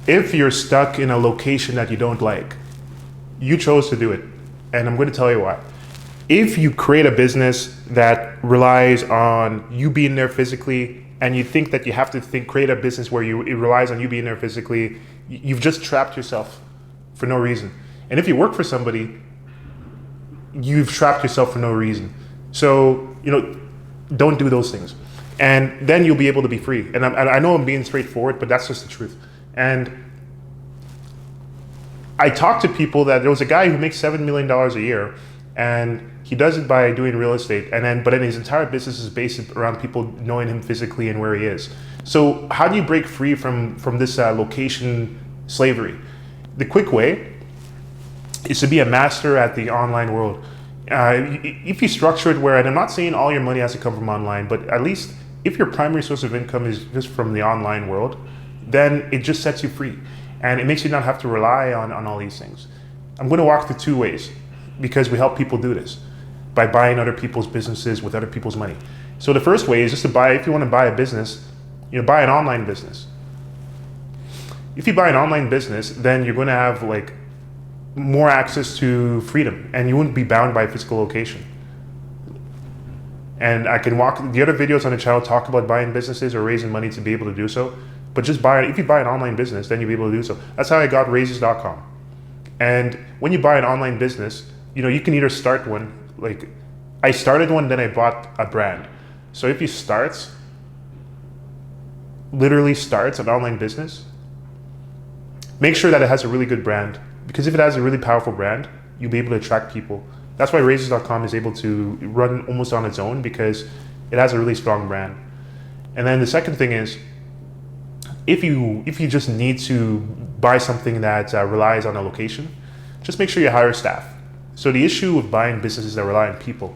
if you're stuck in a location that you don't like, you chose to do it. And I'm going to tell you why. If you create a business that relies on you being there physically, and you think that you have to create a business where it relies on you being there physically, you've just trapped yourself for no reason. And if you work for somebody, you've trapped yourself for no reason. So, don't do those things. And then you'll be able to be free. And I know I'm being straightforward, but that's just the truth. And I talked to people that there was a guy who makes $7 million a year, and he does it by doing real estate. But then his entire business is based around people knowing him physically and where he is. So how do you break free from this location slavery? The quick way is to be a master at the online world. If you structure it where, and I'm not saying all your money has to come from online, but at least if your primary source of income is just from the online world, then it just sets you free. And it makes you not have to rely on all these things. I'm going to walk through two ways because we help people do this by buying other people's businesses with other people's money. So the first way is just to buy, if you want to buy a business, buy an online business. If you buy an online business, then you're going to have more access to freedom and you wouldn't be bound by a physical location. And I can the other videos on the channel talk about buying businesses or raising money to be able to do so. But just if you buy an online business, then you'll be able to do so. That's how I got raises.com. And when you buy an online business, you can either start one, I started one, then I bought a brand. So if you literally starts an online business, make sure that it has a really good brand. Because if it has a really powerful brand, you'll be able to attract people. That's why raises.com is able to run almost on its own because it has a really strong brand. And then the second thing is, if you just need to buy something that relies on a location, just make sure you hire staff. So the issue with buying businesses that rely on people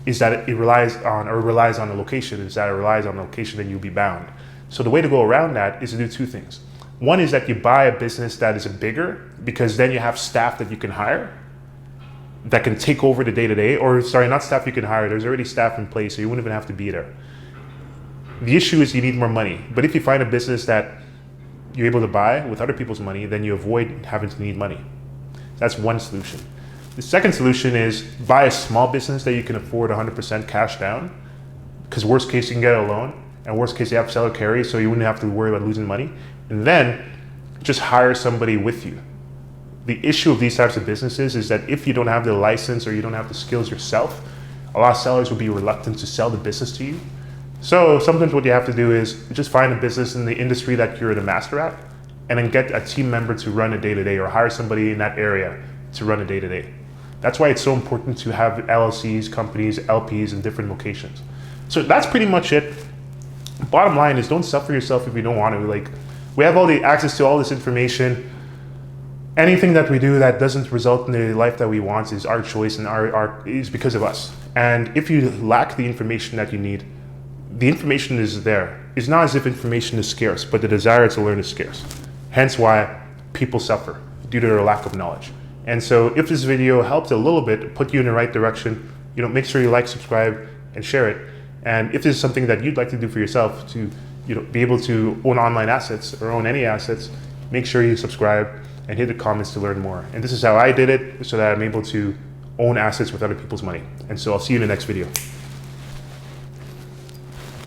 is that it relies on a location. Is that it relies on a location, then you'll be bound. So the way to go around that is to do two things. One is that you buy a business that is bigger, because then you have staff that you can hire that can take over the day-to-day, or sorry, not staff you can hire, there's already staff in place, so you wouldn't even have to be there. The issue is you need more money. But if you find a business that you're able to buy with other people's money, then you avoid having to need money. That's one solution. The second solution is buy a small business that you can afford 100% cash down, because worst case you can get a loan, and worst case you have seller carry, so you wouldn't have to worry about losing money. And then just hire somebody with you. The issue of these types of businesses is that if you don't have the license or you don't have the skills yourself, a lot of sellers will be reluctant to sell the business to you. So sometimes what you have to do is just find a business in the industry that you're the master at, and then get a team member to run a day-to-day, or hire somebody in that area to run a day-to-day. That's why it's so important to have LLCs, companies, LPs in different locations. So that's pretty much it. Bottom line is, don't suffer yourself if you don't want to. We have all the access to all this information. Anything that we do that doesn't result in the life that we want is our choice, and is because of us. And if you lack the information that you need, the information is there. It's not as if information is scarce, but the desire to learn is scarce. Hence why people suffer due to their lack of knowledge. And so if this video helped a little bit, put you in the right direction, make sure you like, subscribe, and share it. And if this is something that you'd like to do for yourself to be able to own online assets or own any assets, make sure you subscribe and hit the comments to learn more. And this is how I did it, so that I'm able to own assets with other people's money. And so I'll see you in the next video.